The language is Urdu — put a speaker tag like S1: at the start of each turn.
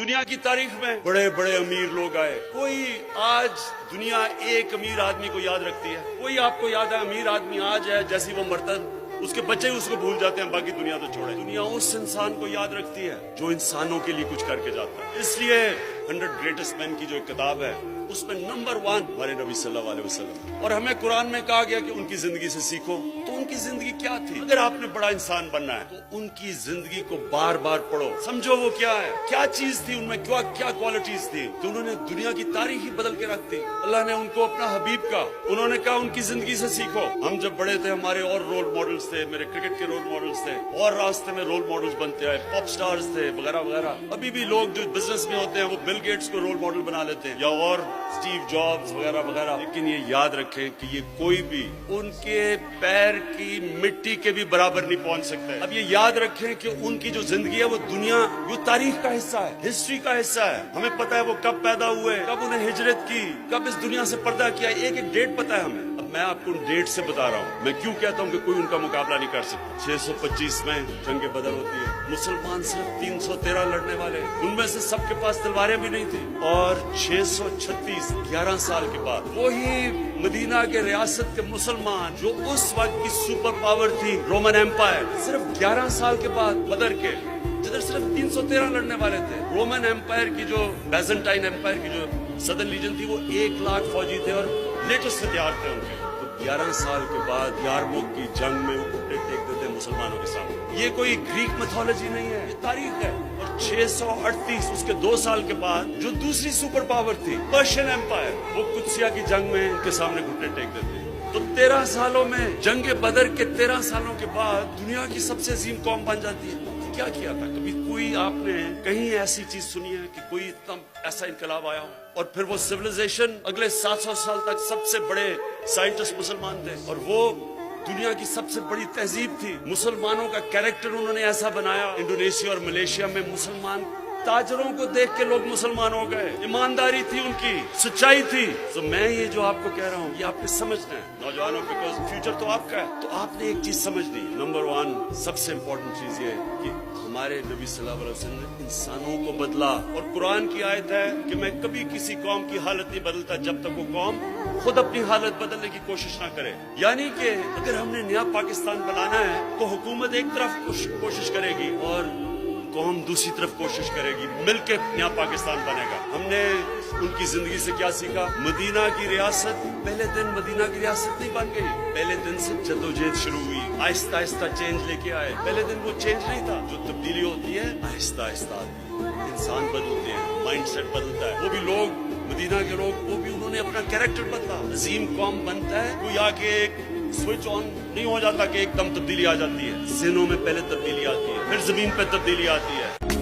S1: دنیا کی تاریخ میں بڑے بڑے امیر لوگ آئے، کوئی آج دنیا ایک امیر آدمی کو یاد رکھتی ہے؟ کوئی آپ کو یاد ہے امیر آدمی آج ہے جیسی وہ مرتا اس کے بچے اس کو بھول جاتے ہیں، باقی دنیا تو چھوڑے۔ دنیا اس انسان کو یاد رکھتی ہے جو انسانوں کے لیے کچھ کر کے جاتا ہے۔ اس لیے 100 گریٹسٹ مین کی جو ایک کتاب ہے اس میں نمبر 1 ہمارے نبی صلی اللہ علیہ وسلم، اور ہمیں قرآن میں کہا گیا کہ ان کی زندگی سے سیکھو۔ تو ان کی زندگی کیا تھی؟ اگر آپ نے بڑا انسان بننا ہے تو ان کی زندگی کو بار بار پڑھو، سمجھو وہ کیا ہے، کیا چیز تھی ان میں، کیا کوالٹیز تھی کہ انہوں نے دنیا کی تاریخ ہی بدل کے رکھ دی۔ اللہ نے ان کو اپنا حبیب کہا، انہوں نے کہا ان کی زندگی سے سیکھو۔ ہم جب بڑے تھے ہمارے اور رول ماڈلز تھے، میرے کرکٹ کے رول ماڈلز تھے، اور راستے میں رول ماڈلز بنتے آئے، پاپ سٹارز تھے وغیرہ وغیرہ۔ ابھی بھی لوگ جو بزنس میں ہوتے ہیں وہ بل گیٹس کو رول ماڈل بنا لیتے ہیں، یا اور اسٹیو جابز وغیرہ وغیرہ، لیکن یہ یاد رکھیں کہ یہ کوئی بھی ان کے پیر کی مٹی کے بھی برابر نہیں پہنچ سکتا ہے۔ اب یہ یاد رکھیں کہ ان کی جو زندگی ہے وہ دنیا، وہ تاریخ کا حصہ ہے، ہسٹری کا حصہ ہے۔ ہمیں پتہ ہے وہ کب پیدا ہوئے، کب انہیں ہجرت کی، کب اس دنیا سے پردہ کیا، ایک ایک ڈیٹ پتہ ہے ہمیں۔ اب میں آپ کو ان ڈیٹ سے بتا رہا ہوں، میں کیوں کہتا ہوں کہ کوئی ان کا مقابلہ نہیں کر سکتا۔ 625 میں جنگ بدر ہوتی ہے، مسلمان صرف 313 لڑنے والے، ان میں سے سب کے پاس تلواریں بھی نہیں تھی، اور 636 11 سال کے بعد وہی مدینہ کے ریاست کے مسلمان جو اس وقت کی سپر پاور تھی رومن ایمپائر، صرف 11 سال کے بعد بدر کے، جدھر صرف 313 لڑنے والے تھے، رومن ایمپائر کی جو بیزنٹائن ایمپائر کی جو صدر لیجن تھی وہ 1,00,000 فوجی تھے اور لیٹسٹ ہتھیار تھے ان کے۔ تو 11 سال کے بعد یارموک کی جنگ میں وہ گھٹنے ٹیک دیتے ہیں مسلمانوں کے سامنے۔ یہ کوئی گریک میتھولوجی نہیں ہے، یہ تاریخ ہے۔ اور 638 اس کے 2 سال کے بعد جو دوسری سپر پاور تھی پرشین ایمپائر، وہ قدسیہ کی جنگ میں ان کے سامنے گھٹنے ٹیک دیتے ہیں۔ تو 13 سالوں میں، جنگ بدر کے 13 سالوں کے بعد دنیا کی سب سے عظیم قوم بن جاتی ہے۔ کیا کیا تھا؟ کبھی کوئی آپ نے کہیں ایسی چیز سنی ہے کہ کوئی اتنا ایسا انقلاب آیا ہو؟ اور پھر وہ سویلائزیشن اگلے 700 سال تک سب سے بڑے سائنٹسٹ مسلمان تھے، اور وہ دنیا کی سب سے بڑی تہذیب تھی۔ مسلمانوں کا کیریکٹر انہوں نے ایسا بنایا، انڈونیشیا اور ملیشیا میں مسلمان تاجروں کو دیکھ کے لوگ مسلمان ہو گئے، ایمانداری تھی ان کی، سچائی تھی۔ تو میں یہ جو آپ کو کہہ رہا ہوں یہ آپ نے سمجھنا ہے نوجوانوں، بیکاز فیوچر تو آپ کا ہے۔ تو آپ نے ایک چیز سمجھنی، نمبر 1 سب سے امپورٹنٹ چیز یہ ہے کہ ہمارے نبی صلی اللہ علیہ وسلم نے انسانوں کو بدلا، اور قرآن کی آیت ہے کہ میں کبھی کسی قوم کی حالت نہیں بدلتا جب تک وہ قوم خود اپنی حالت بدلنے کی کوشش نہ کرے۔ یعنی کہ اگر ہم نے نیا پاکستان بنانا ہے تو حکومت ایک طرف کوشش کرے گی اور قوم دوسری طرف کوشش کرے گی، مل کے نیا پاکستان بنے گا۔ ہم نے ان کی زندگی سے کیا سیکھا؟ مدینہ کی ریاست پہلے دن مدینہ کی ریاست نہیں بن گئی، پہلے دن سے جدوجہد شروع ہوئی، آہستہ آہستہ چینج لے کے آئے۔ پہلے دن وہ چینج نہیں تھا، جو تبدیلی ہوتی ہے آہستہ آہستہ آتی ہے، انسان بدلتے ہیں، مائنڈ سیٹ بدلتا ہے۔ وہ بھی لوگ، مدینہ کے لوگ، وہ بھی انہوں نے اپنا کیریکٹر بدلا۔ عظیم قوم بنتا ہے کوئی آ کے ایک سوئچ آن نہیں ہو جاتا کہ ایک دم تبدیلی آ جاتی ہے، ذہنوں میں پہلے تبدیلی آتی ہے، پھر زمین پہ تبدیلی آتی ہے۔